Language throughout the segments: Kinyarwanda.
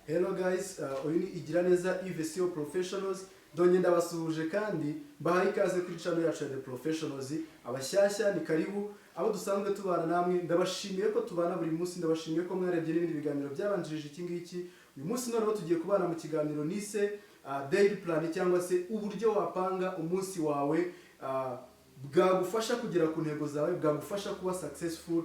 Hello guys, uyu ni Igiraneza Yves CEO Professionals. Donye ndabasuhuje kandi mbahaye ikaze kuri channel yacu ya The Professionals. Abashyashya ni karibu, abo dusanzwe tubana namwe ndabashimiye ko tubana buri munsi, ndabashimiye ko mwarebye n'ibindi biganiro byabanjirije iki ngiki. Uyu munsi noneho tugiye kubana mu kiganiro nise daily plan cyangwa se uburyo wapanga umunsi wawe bwagufasha kugera ku ntego zawe, bwagufasha kuba successful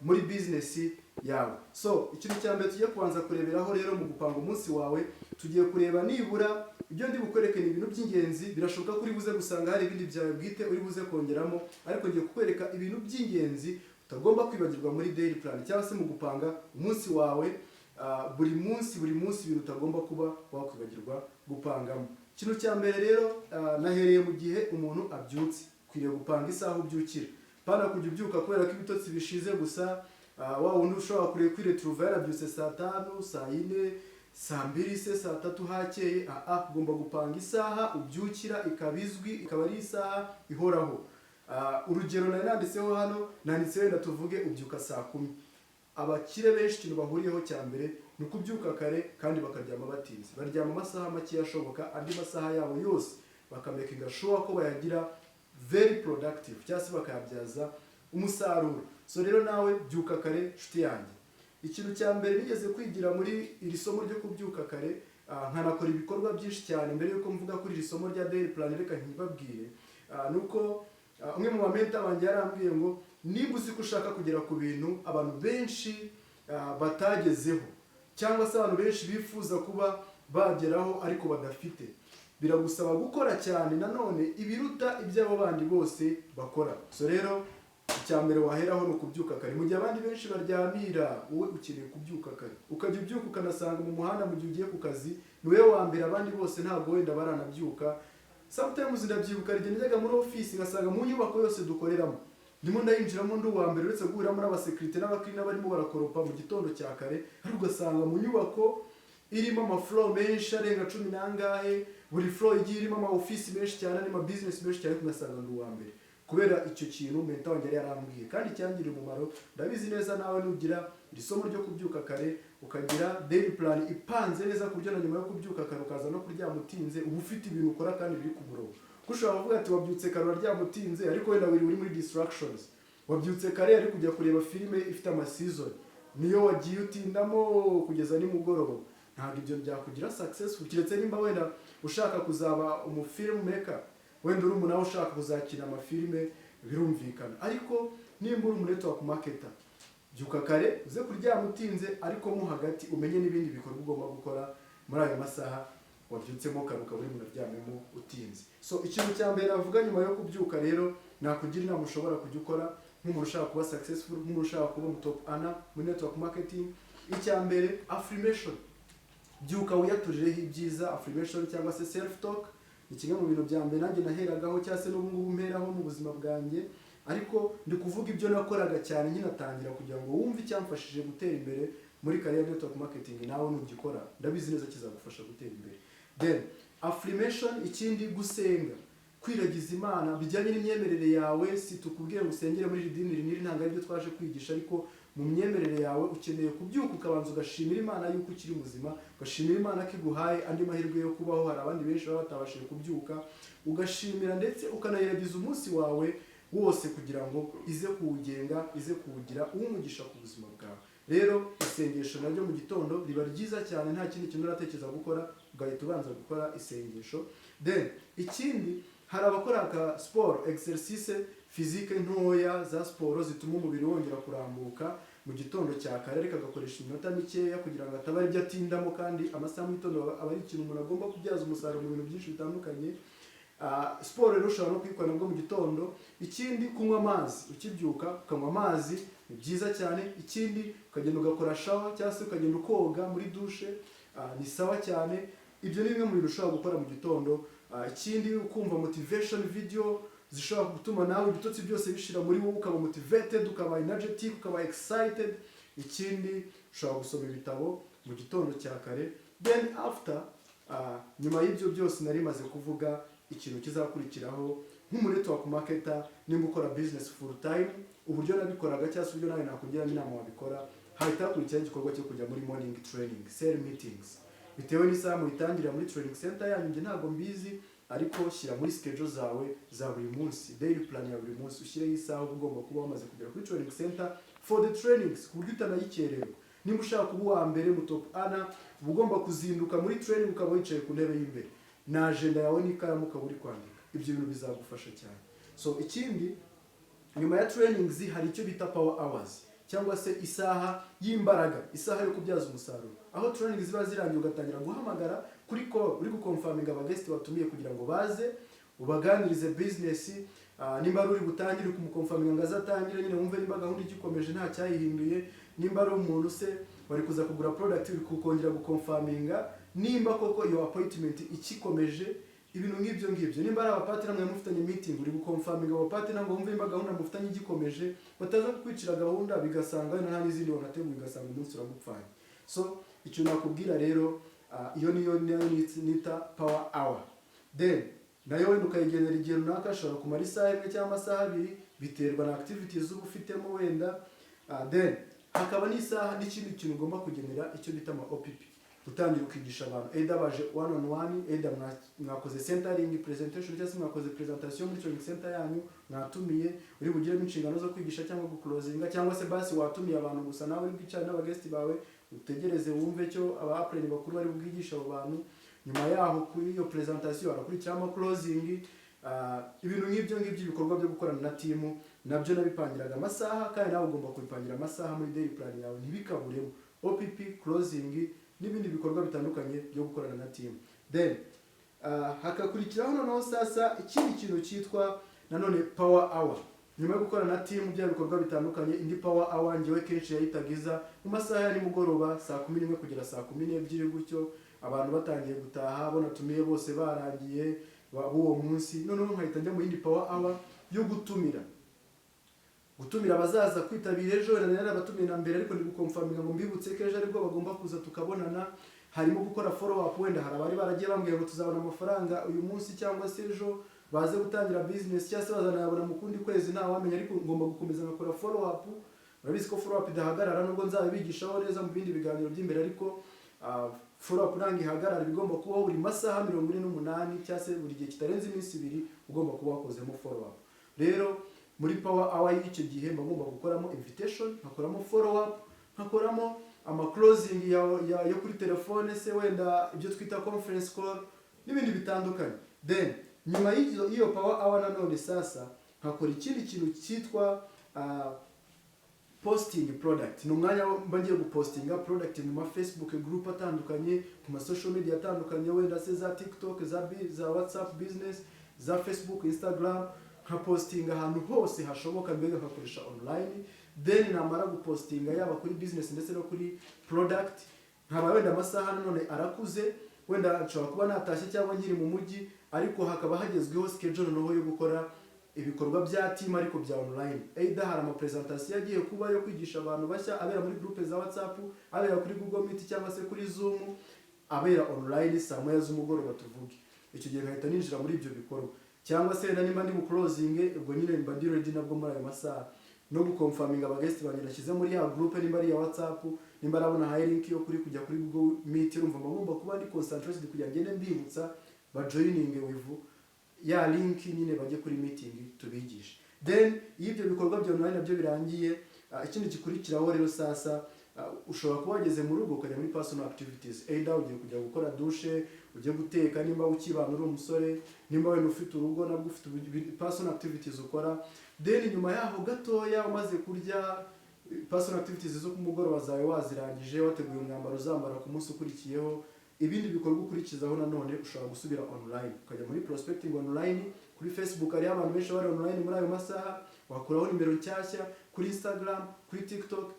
muri business yawe. So ikintu cya mbere tugiye kubanza kureberaho rero mu gupanga umunsi wawe, tugiye kureba nibura ibyo ndi bukwereke ni ibintu by'ingenzi. Birashoboka kuri buze gusanga hari ibindi byawe bwite uri buze kongeramo, ariko ngiye kukwereka ibintu by'ingenzi utagomba kwibagirwa muri daily plan cyangwa se mu gupanga umunsi wawe. Buri munsi ibintu utagomba kuba wakwibagirwa gupangamo. Ikintu cya mbere rero nahereye mu gihe umuntu abyutse. Kwiriye gupanga isaha ubyukira, pana kujya ubyuka kubera ko ibitotsi bishize gusa. Wa wundi ushobora kwiretrouva yarabyutse saa 5, saa 4, saa 2 se saa 3 hakeye. Ugomba gupanga isaha ubyukira, ikabizwi, ikaba ari isaha ihoraho. Urugero nari nanditseho hano, nanditseho wenda tuvuge ubyuka saa 10. Abakire benshi ikintu bahuriyeho cya mbere ni ukubyuka kare kandi bakaryama batinze. Baryama amasaha make yashoboka, andi masaha yabo yose bakamakinga sure ko bayagira very productive cyangwa se bakayabyaza umusaruro. So rero nawe byuka kare nshuti yanjye. Ikintu cya mbere nigeze kwigira muri iri somo ryo kubyuka kare, nkanakora ibikorwa byinshi cyane mbere yuko mvuga kuri iri somo rya daily plan. Reka nkibabwire nuko umwe mu bamenta banjye yarambwiye ngo niba uzi ko ushaka kugera ku bintu abantu benshi batagezeho, cyangwa se abantu benshi bifuza kuba bageraho ariko badafite, biragusaba gukora cyane nanone ibiruta iby'abo bandi bose bakora. So rero icya mbere waheraho ni ukubyuka kare. Mu gihe abandi benshi baryamira, wowe ukeneye kubyuka kare. Ukajya ubyuka ukanasanga mu muhanda mu gihe ugiye ku kazi niwe wa mbere, abandi bose ntabwo wenda baranabyuka. Sometimes ndabyibuka igihe njyaga muri office ngasanga mu nyubako yose dukoreramo ndimo ndayinjiramo ndi uwa mbere, uretse guhuramo n'abasekirite n'abakirina barimo barakoropa mu gitondo cya kare. Ariko ugasanga mu nyubako irimo amafloor menshi arenga 10 nangahe, buri floor igiye irimo ama office menshi cyane n'ama business menshi cyane, ugasanga ndi uwa mbere. Kubera icyo kintu menta wanjye yari yarambwiye kandi cyangirira umumaro. Ndabizi neza nawe nugira iri somo ryo kubyuka kare, ukagira daily plan ipanze neza ku buryo na nyuma yo kubyuka kare ukaza no kuryama utinze, uba ufite ibintu ukora kandi biri ku murongo. Kushobora kuvuga ati wabyutse kare uraryama utinze, ariko wenda uri muri distractions. Wabyutse kare ari kujya kureba filime ifite ama season, niyo wagiye utindamo kugeza nimugoroba. Ntabwo ibyo byakugira successful, kiretse nimba wenda ushaka kuzaba umufilm maker, wenda uri umuntu ushaka kuzakina amafilime, birumvikana. Ariko nimba uri network marketer, byuka kare uze kuryama utinze, ariko mo hagati umenye n'ibindi bikorwa ugomba gukora muri ayo masaha wabyutsemo kare, ukaba uri munaryamemo utinze. So ikintu cya mbere navuga nyuma yo kubyuka rero, nakugira inama ushobora kujya ukora nk'umuntu ushaka kuba successful, nk'umuntu ushaka kuba mu top ana muri network marketing. Icya mbere, affirmation. Byuka wiyaturireho ibyiza. Affirmation cyangwa se self talk ni kimwe mu bintu bya mbere nanjye naheragaho cyangwa se n'ubu ngubu mperaho mu buzima bwanjye. Ariko ndi kuvuga ibyo nakoraga cyane nkinatangira, kugira ngo wumve icyamfashije gutera imbere muri career network marketing. Nawe nugikora ndabizi neza kizagufasha gutera imbere. Then affirmation, ikindi gusenga, kwiragiza Imana bijyanye n'imyemerere yawe. Si tukubwiye ngo usengere muri idini riniri, ntabwo aribyo twaje kwigisha, ariko mu myemerere yawe ukeneye kubyuka ukabanza ugashimira Imana yuko ukiri muzima, ugashimira Imana ko iguhaye andi mahirwe yo kubaho. Hari abandi benshi baba batabashije kubyuka, ugashimira ndetse ukanayiragiza umunsi wawe wose kugira ngo ize kuwugenga, ize kuwugira uwumugisha ku buzima bwawe. Rero isengesho naryo mu gitondo riba ryiza cyane, nta kindi kintu uratekereza gukora, ugahita ubanza gukora isengesho. Then ikindi, hari abakora sport exercise physique ntoya za sport zituma umubiri wongera kurambuka mu gitondo cya kare, ariko agakoresha iminota mikeya kugira ngo ataba ibyo atindamo. Kandi amasaha mu gitondo aba ari ikintu umuntu agomba kubyaza umusaruro mu bintu byinshi bitandukanye. Sport rero ushobora no kuyikora nabwo mu gitondo. Ikindi, kunywa amazi. Ukibyuka ukanywa amazi ni byiza cyane. Ikindi, ukagenda ugakora shower cyangwa se ukagenda ukoga muri douche, ni sawa cyane. Ibyo ni bimwe mu bintu ushobora gukora mu gitondo. Ikindi, ukumva motivation video zishobora gutuma nawe ibitotsi byose bishira muri wowe, ukaba motivated, ukaba energetic, ukaba excited. Ikindi, ushobora gusoma ibitabo mu gitondo cya kare. Then after, nyuma y'ibyo byose nari maze kuvuga, ikintu kizakurikiraho nk'umu network marketer, nimba ukora business full time, uburyo nabikoraga cyangwa se uburyo nawe nakugira inama wabikora. hahita hakurikiraho igikorwa cyo kujya muri morning training, sale meetings. Bitewe n'isaha muyitangirira muri training center yanyu, njye ntabwo mbizi, ariko shyira muri schedule zawe za buri munsi, daily plan ya buri munsi, ushyireho isaha ugomba kuba wamaze kugera kuri training center for the trainings, ku buryo utanayikererwa. Nimba ushaka kuba uwa mbere mu top ana, uba ugomba kuzinduka muri training ukaba wicaye ku ntebe y'imbere na agenda yawe n'ikaramu ukaba uri kwandika. Ibyo bintu bizagufasha cyane. So ikindi, nyuma ya trainings hari icyo bita power hours, cyangwa se isaha y'imbaraga, isaha yo kubyaza umusaruro. Aho training ziba zirangiye ugatangira guhamagara kuri call, uri gukonfaminga abagesti watumiye kugira ngo baze ubaganirize business. Nimba uri gutangire kumukonfaminga ngo azatangire nyine wumve nimba gahunda igikomeje nta cyayihinduye. Nimba ari umuntu se wari kuza kugura product uri kukongera gukonfaminga nimba koko iyo appointment ikikomeje, ibintu nk'ibyo ngibyo. Nimba ari abapartner mwe mufitanye meeting, uri gukonfaminga abapartner ngo wumve nimba gahunda mufitanye igikomeje, bataza kukwicira gahunda bigasanga nta n'izindi wanateguye ugasanga umunsi uragupfanye. So icyo nakubwira rero, iyo niyo nita power hour. Then nayo wenda ukayigenera igihe runaka, ashobora kumara isaha imwe cyangwa amasaha abiri, biterwa na activities uba ufitemo wenda. Then hakaba n'isaha n'ikindi kintu ugomba kugenera icyo bita ama OPP, gutangira ukigisha abantu, either baje one on one, either mwakoze centering presentation cyangwa se mwakoze presentation muri training center yanyu, mwatumiye uri bugire inshingano zo kwigisha cyangwa guclosinga, cyangwa se basi watumiye abantu gusa nawe uri bwicane n'abagesti bawe utegereze wumve cyo aba-apprenti bakuru bari bwigisha abo bantu. Nyuma yaho kuri iyo presentation harakurikiramo closing. Ibintu nk'ibyo ngibyo ibikorwa byo gukorana na team nabyo nabipangiraga amasaha, kandi nawe ugomba kubipangira amasaha muri daily plan yawe ntibikaburemo. OPP, closing n'ibindi bikorwa bitandukanye byo gukorana na team. Then hakakurikiraho noneho sasa ikindi kintu cyitwa nanone power hour. Nyuma yo gukorana na team bya bikorwa bitandukanye, indi power hour ngewe kenshi yahitagiza mu masaha ya nimugoroba saa 11 kugera saa 12 gutyo, abantu batangiye gutaha bonatumiye bose barangiye uwo munsi. Noneho nkahita njya mu yindi power hour yo gutumira abazaza kwitabira ejo. Nari abatumiye na mbere, ariko ndi gukonfaminga ngo mbibutse ko ejo aribwo bagomba kuza tukabonana. Harimo gukora follow up, wenda hari abari baragiye bambwiye ngo tuzabona amafaranga uyu munsi cyangwa se ejo baze gutangira business, cyangwa se bazanayabona mu kundi kwezi nta wamenya, ariko ngomba gukomeza ngakora follow up. Urabizi ko follow up idahagarara, nubwo nzabibigishaho neza mu bindi biganiro by'imbere, ariko follow up ntangi ihagarara, bigomba kubaho buri masaha 48 cyangwa se buri gihe kitarenze iminsi 2 ugomba kuba wakozemo follow up. Rero muri power hour y'icyo gihe bagomba gukoramo invitation, nkakoramo follow up, nkakoramo ama closing yo kuri telefone se, wenda ibyo twita conference call n'ibindi bitandukanye. Then nyuma y'iyo power hour nanone sasa nkakora ikindi kintu cyitwa posting product. Ni umwanya mba ngiye gupostinga product mu ma Facebook group atandukanye, ku ma social media atandukanye, wenda se za TikTok, za WhatsApp business, za Facebook, Instagram. Nka postinga ahantu hose hashoboka, mbega nkakoresha online. Then namara gupostinga yaba kuri business ndetse no kuri product, nkaba wenda amasaha none arakuze, wenda nshobora kuba natashye cyangwa nkiri mu mujyi, ariko hakaba hagezweho schedule noho yo gukora ibikorwa bya team ariko bya online. Either hari ama presentation yagiye kuba yo kwigisha abantu bashya, abera muri group za WhatsApp, abera kuri Google Meet cyangwa se kuri Zoom, abera online saa 9 z'umugoroba tuvuge. Icyo gihe nkahita ninjira muri ibyo bikorwa, cyangwa se nimba ndi mu closing, ubwo nyine mba ndi ready nabwo muri ayo masaha no gukonfaminga abagesti banjye nashyize muri ya group, nimba ari ya WhatsApp, nimba arabona high link yo kuri kujya kuri Google Meet, urumva ngomba kuba ndi concentrated kugira ngende mbibutsa ba joining with ya link nyine bajye kuri meeting tubigisha. Then ibyo bikorwa byo online nabyo birangiye, ikindi gikurikiraho rero sasa ushobora kuba wageze mu rugo ukajya muri personal activities. Either ugiye kujya gukora douche, ugiye guteka, nimba ukibana uri umusore, nimba wenda ufite urugo nabwo ufite personal activities ukora. Then nyuma yaho gatoya umaze kurya, personal activities zo kumugoroba zawe wazirangije, wateguye umwambaro uzambara ku munsi ukurikiyeho, ibindi bikorwa ukurikizaho nanone ushobora gusubira online, ukajya muri prospecting online. Kuri Facebook ari abantu benshi bari online muri ayo masaha, wakuraho nimero nshyashya kuri Instagram, kuri TikTok,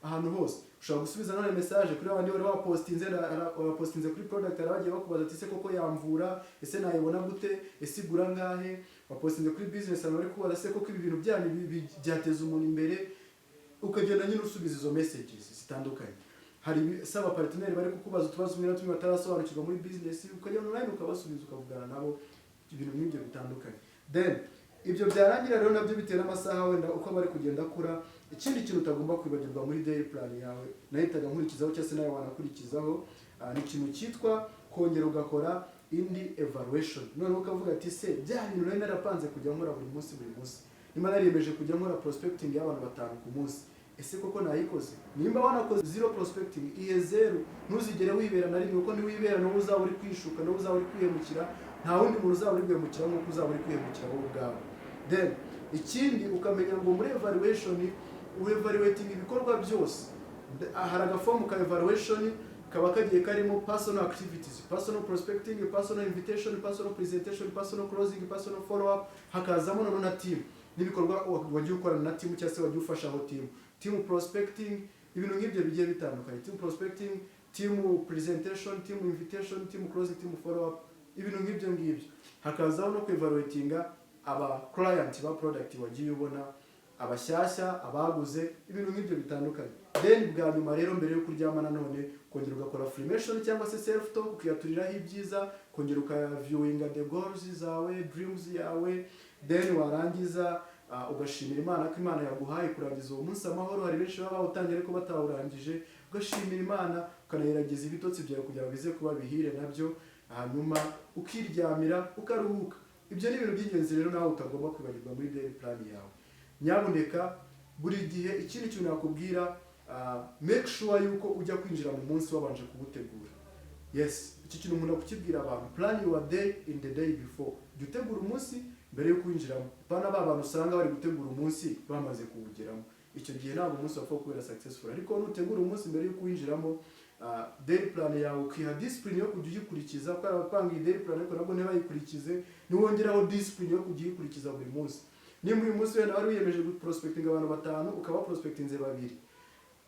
ahantu hose ushobora gusubiza none message kuri abandi bari wapostinze kuri product, arabagiye bakubaza ati se koko yamvura, ese nayibona gute, ese igura ngahe. Wapostinze kuri business abantu bari kubaza se koko ibi bintu byanyu byateza umuntu imbere, ukagenda nyine usubiza izo messages zitandukanye. Hari saba partner bari kukubaza utubazo umwe na tumwe batarasobanukirwa muri business, ukajya online ukabasubiza ukavugana nabo ibintu nk'ibyo bitandukanye. Then ibyo byarangira rero nabyo bitera amasaha wenda uko bari kugenda akura. Ikindi kintu utagomba kwibagirwa muri daily plan yawe nahitaga nkurikizaho cyangwa se nawe wanakurikizaho ni ikintu cyitwa kongera ugakora indi evaluation. Noneho ukavuga ati se bya bintu nari narapanze kujya nkora buri munsi nimba nariyemeje kujya nkora prospecting y'abantu 5 ku munsi, ese koko nayikoze? Nimba wanakoze zero prospecting ihe zero, ntuzigere wibera na rimwe, kuko niwibera no uzaba uri kwishuka, no uzaba uri kwihemukira, nta wundi muntu uzaba uri kwihemukira nk'uko uzaba uri kwihemukira wowe ubwawe. Then ikindi ukamenya ngo muri evaluation uevaluating ibikorwa byose. Hari agafomu ka evaluation kaba kagiye karimo personal activities, personal prospecting, personal invitation, personal presentation, personal closing, personal follow up, hakazamo na team n'ibikorwa wagiye ukorana na team cyangwa se wagiye ufashaho team prospecting, ibintu nk'ibyo bigiye bitandukanye, team prospecting, team presentation, team invitation, team closing, team follow up, ibintu nk'ibyo ngibyo. Hakazaho no kwevaluatinga aba client ba product wagiye ubona, abashyashya, abaguze, ibintu nk'ibyo bitandukanye. Then bwa nyuma rero mbere yo kuryama nanone kongera ugakora affirmation cyangwa se self talk, ukiyaturiraho ibyiza, kongera ukaviewinga the goals zawe, dreams yawe. Then warangiza ugashimira Imana ko Imana yaguhaye kurangiza uwo munsi amahoro. Hari benshi baba utangiye ariko batawurangije, ugashimira Imana ukanayiragiza ibitotsi byawe kugira ngo bize kuba bihire nabyo, hanyuma ukiryamira ukaruhuka. Ibyo ni ibintu by'ingenzi rero nawe utagomba kwibagirwa muri daily plan yawe. Nyabuneka buri gihe ikindi kintu nakubwira, make sure yuko ujya kwinjira mu munsi wabanje kugutegura. Yes, iki kintu nkunda kukibwira abantu, plan your day in the day before. Jya utegura umunsi mbere yo kwinjiramo. Bana abantu usanga bari gutegura umunsi bamaze kuwugeramo, icyo gihe ntabwo umunsi wapfa kubera successful. Ariko nutegura umunsi mbere yo kwinjiramo, daily plan yawe ukiha discipline yo kujya uyikurikiza. Kuko abapanga iyi daily plan ariko nabwo ntibayikurikize, niwongeraho discipline yo kujya uyikurikiza buri munsi. Nimba uyu munsi wenda wari wiyemeje prospecting abantu 5 ukaba prospectinze 2,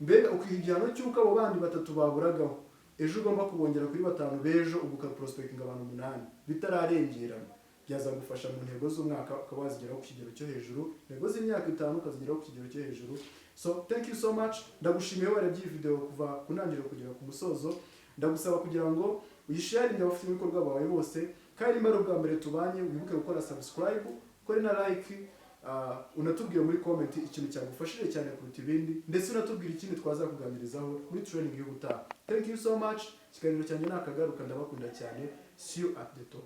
mbega ukiha igihano cy'uko abo bandi 3 baburagaho, ejo ugomba kubongera kuri 5 bejo uguka prospecting abantu 8 bitararengerana. Byazagufasha mu ntego z'umwaka ukaba wazigeraho ku kigero cyo hejuru, ntego z'imyaka 5 ukazigeraho ku kigero cyo hejuru. So thank you so much, ndagushimiye waragiye video kuva kunangiriro kugera ku musozo. Ndagusaba kugira ngo uyisharinge abafite ibikorwa bawe bose, kandi nimba ari ubwa mbere tubanye wibuke gukora subscribe, ukore na like, unatubwira muri comment ikintu cyagufashije cyane kuruta ibindi, ndetse unatubwira ikindi twazakuganirizaho muri training y'ubutaha. Thank you so much, ikiganiro cyanjye nakagaruka, ndabakunda cyane. See you at the top.